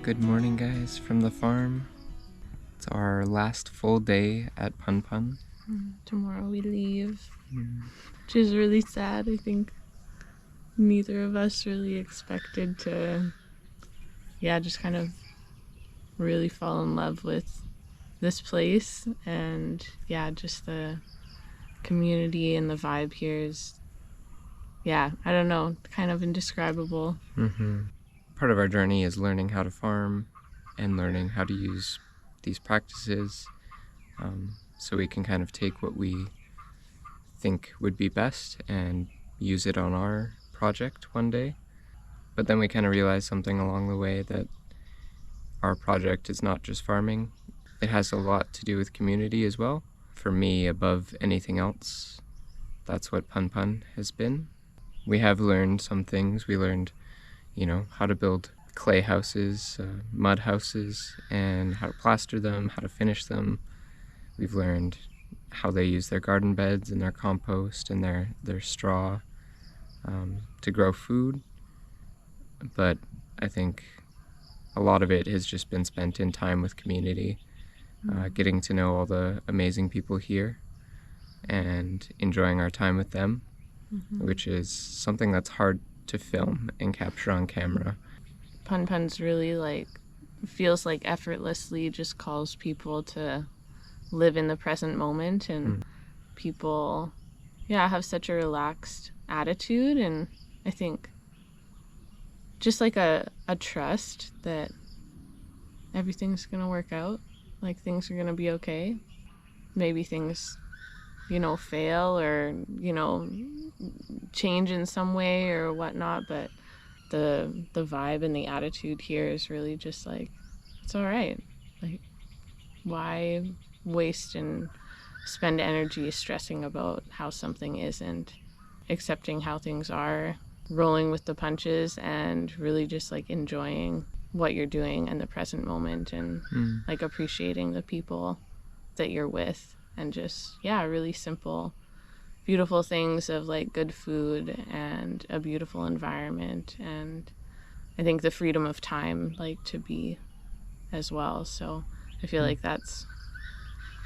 Good morning, guys, from the farm. It's our last full day at Pun Pun. Tomorrow we leave, which is really sad. I think neither of us really expected to, just kind of really fall in love with this place. And just the community and the vibe here is, I don't know, kind of indescribable. Part of our journey is learning how to farm and learning how to use these practices so we can kind of take what we think would be best and use it on our project one day. But then we kind of realize something along the way, that our project is not just farming. It has a lot to do with community as well. For me, above anything else, that's what Pun Pun has been. We have learned some things. We learned, how to build clay houses, mud houses, and how to plaster them, how to finish them. We've learned how they use their garden beds and their compost and their straw to grow food. But I think a lot of it has just been spent in time with community, getting to know all the amazing people here and enjoying our time with them, which is something that's hard to film and capture on camera. Pun Pun's really feels like effortlessly just calls people to live in the present moment, and people have such a relaxed attitude, and I think just like a trust that everything's gonna work out, like things are gonna be okay. Maybe things fail or change in some way or whatnot, but the vibe and the attitude here is really just like, it's all right. Like, why waste and spend energy stressing about how something isn't, accepting how things are, rolling with the punches, and really just enjoying what you're doing in the present moment, and appreciating the people that you're with, and just really simple, beautiful things of good food and a beautiful environment, and I think the freedom of time to be as well. So I feel like that's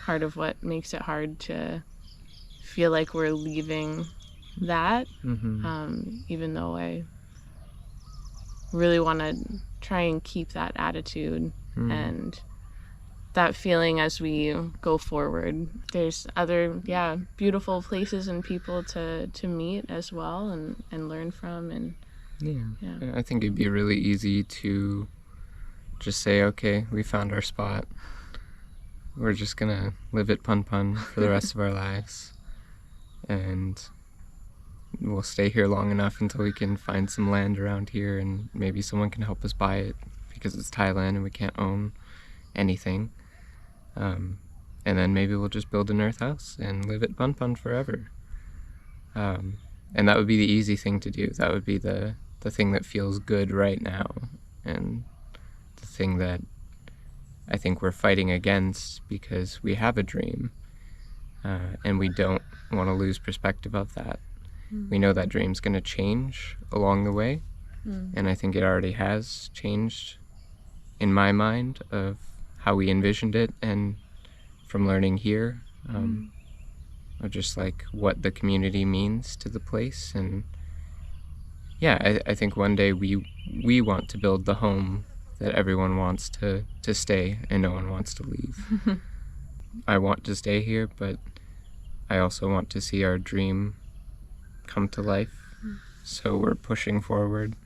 part of what makes it hard to feel like we're leaving that, even though I really want to try and keep that attitude and that feeling as we go forward. There's other beautiful places and people to meet as well, and learn from, and I think it'd be really easy to just say, okay, we found our spot, we're just gonna live at Pun Pun for the rest of our lives, and we'll stay here long enough until we can find some land around here, and maybe someone can help us buy it because it's Thailand and we can't own anything. And then maybe we'll just build an earth house and live at Pun Pun forever. And that would be the easy thing to do. That would be the thing that feels good right now, and the thing that I think we're fighting against because we have a dream, and we don't want to lose perspective of that. We know that dream's going to change along the way, and I think it already has changed in my mind of how we envisioned it, and from learning here, of just what the community means to the place. And I think one day we want to build the home that everyone wants to stay and no one wants to leave. I want to stay here, but I also want to see our dream come to life. So we're pushing forward,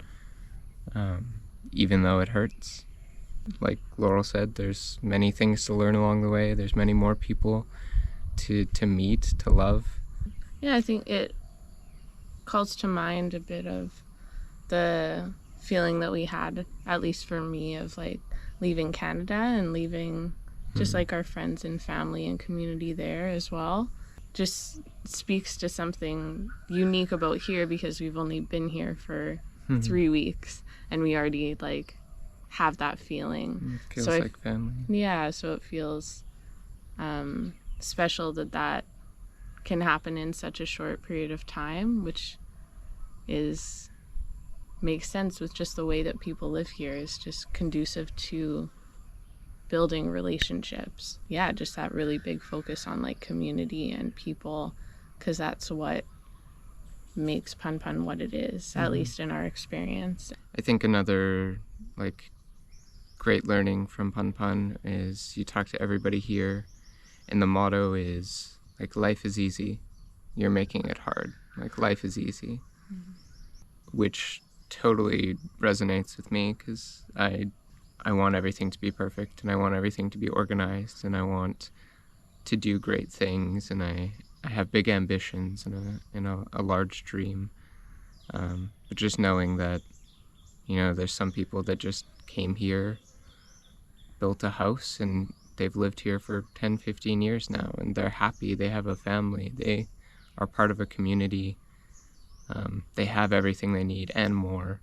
even though it hurts. Like Laurel said, there's many things to learn along the way. There's many more people to meet, to love. I think it calls to mind a bit of the feeling that we had, at least for me, of leaving Canada and leaving just our friends and family and community there as well. Just speaks to something unique about here, because we've only been here for 3 weeks and we already have that feeling. It feels like family. So it feels special that can happen in such a short period of time, which is makes sense with just the way that people live here, is just conducive to building relationships. Yeah, just that really big focus on like community and people, because that's what makes Pun Pun what it is, at least in our experience. I think another like great learning from Pun Pun is you talk to everybody here, and the motto is like, life is easy, you're making it hard. Like, life is easy, which totally resonates with me, because I want everything to be perfect, and I want everything to be organized, and I want to do great things, and I have big ambitions and a large dream. But just knowing that, there's some people that just came here, built a house, and they've lived here for 10, 15 years now, and they're happy, they have a family, they are part of a community, they have everything they need and more.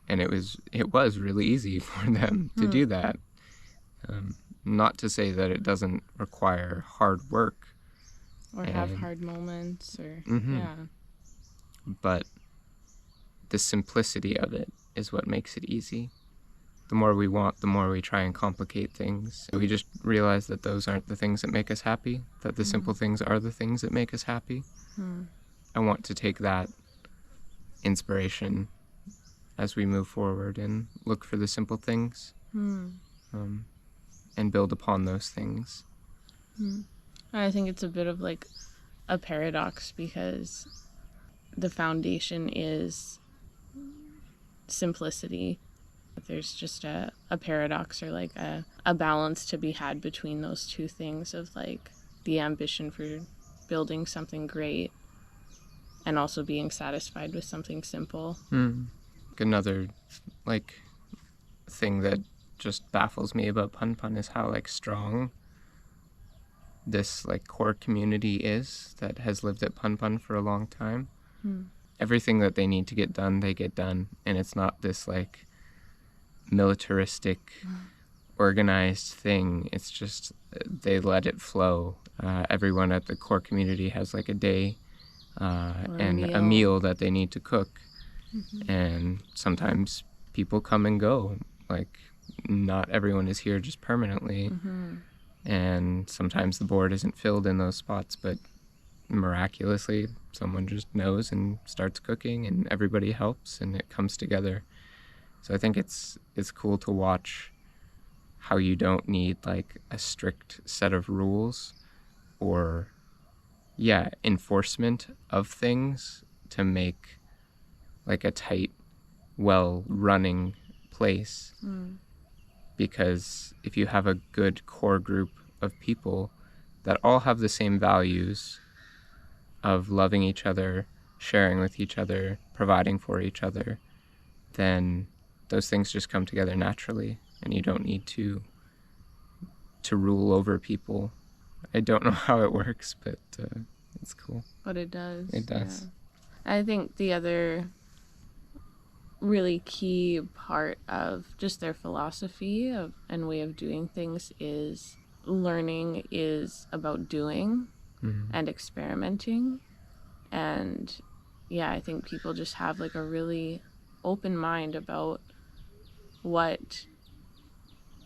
And it was really easy for them to do that. Not to say that it doesn't require hard work. Or have hard moments, or, yeah. But the simplicity of it is what makes it easy. The more we want, the more we try and complicate things. We just realize that those aren't the things that make us happy, that the simple things are the things that make us happy. I want to take that inspiration as we move forward and look for the simple things, and build upon those things. I think it's a bit of like a paradox, because the foundation is simplicity. There's just a paradox, or like a balance to be had between those two things, of like the ambition for building something great and also being satisfied with something simple. Another like thing that just baffles me about Pun Pun is how like strong this like core community is that has lived at Pun Pun for a long time. Everything that they need to get done, they get done, and it's not this like militaristic organized thing. It's just they let it flow. Everyone at the core community has like a day and a meal that they need to cook. And sometimes people come and go. Like, not everyone is here just permanently. And sometimes the board isn't filled in those spots, but miraculously someone just knows and starts cooking, and everybody helps, and it comes together. So I think it's cool to watch how you don't need like a strict set of rules or enforcement of things to make like a tight, well-running place. Because if you have a good core group of people that all have the same values of loving each other, sharing with each other, providing for each other, then those things just come together naturally, and you don't need to rule over people. I don't know how it works, but it's cool. But it does. It does. Yeah. I think the other really key part of just their philosophy and way of doing things is learning is about doing and experimenting. And yeah, I think people just have like a really open mind about what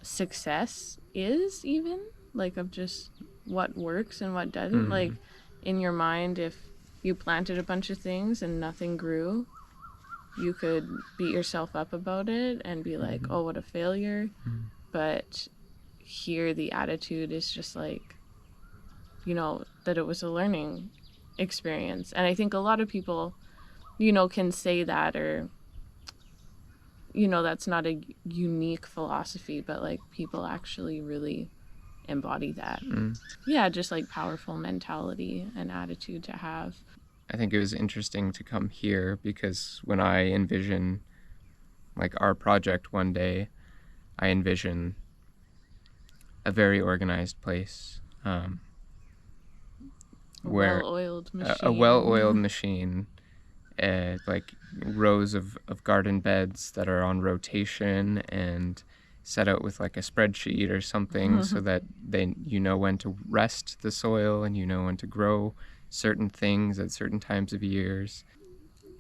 success is, even like of just what works and what doesn't. Like, in your mind, if you planted a bunch of things and nothing grew, you could beat yourself up about it and be like, oh, what a failure. But here the attitude is just like, that it was a learning experience. And I think a lot of people, can say that, or that's not a unique philosophy, but like people actually really embody that. Yeah, just like powerful mentality and attitude to have. I think it was interesting to come here, because when I envision like our project one day, I envision a very organized place, where well-oiled machine. A well-oiled machine, like rows of garden beds that are on rotation and set out with like a spreadsheet or something, so that when to rest the soil, and when to grow certain things at certain times of years.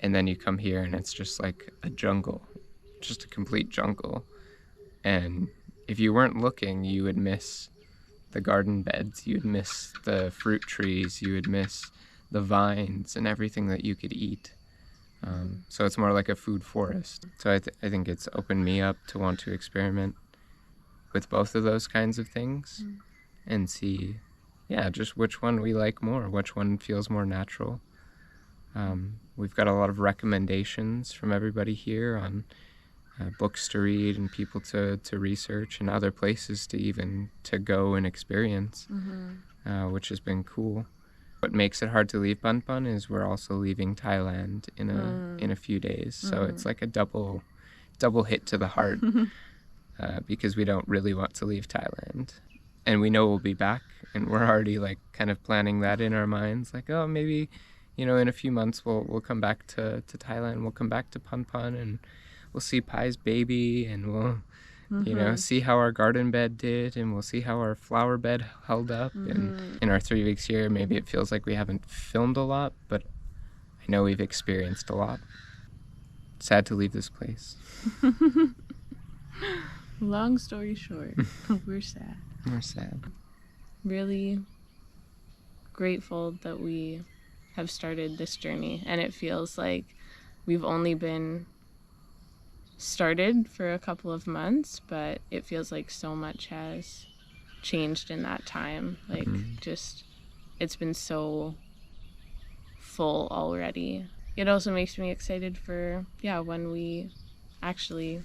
And then you come here and it's just like a jungle, just a complete jungle. And if you weren't looking, you would miss the garden beds, you'd miss the fruit trees, you would miss the vines and everything that you could eat. So it's more like a food forest. So I think it's opened me up to want to experiment with both of those kinds of things and see, yeah, just which one we like more, which one feels more natural. We've got a lot of recommendations from everybody here on books to read and people to research and other places to even to go and experience, which has been cool. What makes it hard to leave Bun Bun is we're also leaving Thailand in a few days, so it's like a double hit to the heart because we don't really want to leave Thailand, and we know we'll be back, and we're already like kind of planning that in our minds, like, oh, maybe, you know, in a few months we'll come back to Thailand, we'll come back to Pun Pun, and we'll see Pai's baby, and we'll you know, see how our garden bed did, and we'll see how our flower bed held up. And in our 3 weeks here, maybe it feels like we haven't filmed a lot, but I know we've experienced a lot. Sad to leave this place. Long story short, we're sad. We're sad. Really grateful that we have started this journey, and it feels like we've only been started for a couple of months, but it feels like so much has changed in that time. Like, just, it's been so full already. It also makes me excited for, when we actually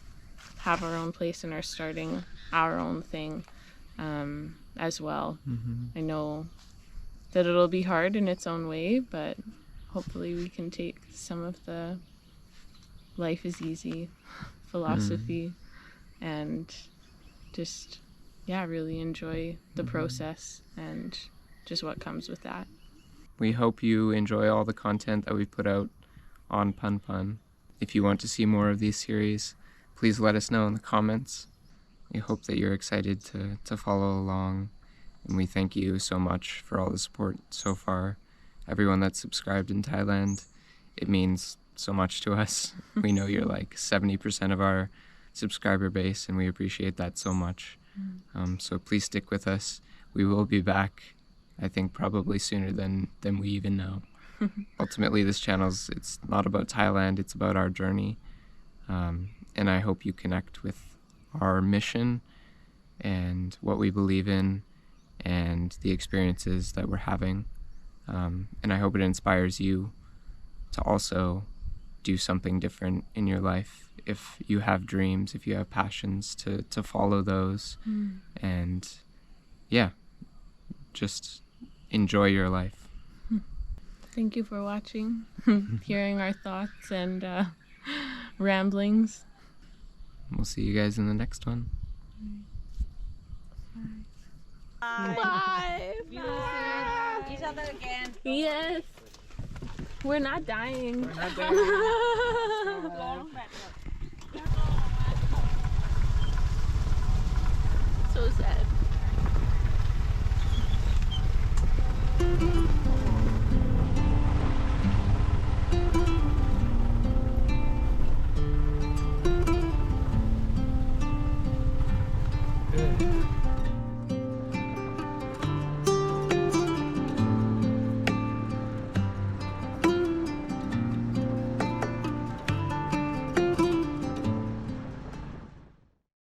have our own place and are starting our own thing as well. I know that it'll be hard in its own way, but hopefully we can take some of the life is easy philosophy and just really enjoy the process and just what comes with that. We hope you enjoy all the content that we put out on Pun Pun. If you want to see more of these series, please let us know in the comments. We hope that you're excited to follow along, and we thank you so much for all the support so far. Everyone that's subscribed in Thailand, it means so much to us. We know you're like 70% of our subscriber base, and we appreciate that so much. So please stick with us. We will be back, I think probably sooner than we even know. Ultimately, this it's not about Thailand, it's about our journey. And I hope you connect with our mission and what we believe in and the experiences that we're having. And I hope it inspires you to also do something different in your life. If you have dreams, if you have passions, to follow those and just enjoy your life. Thank you for watching, hearing our thoughts and ramblings. We'll see you guys in the next one. Bye. We will see each other again. Yes. We're not dying. We're not dying. So sad. Good.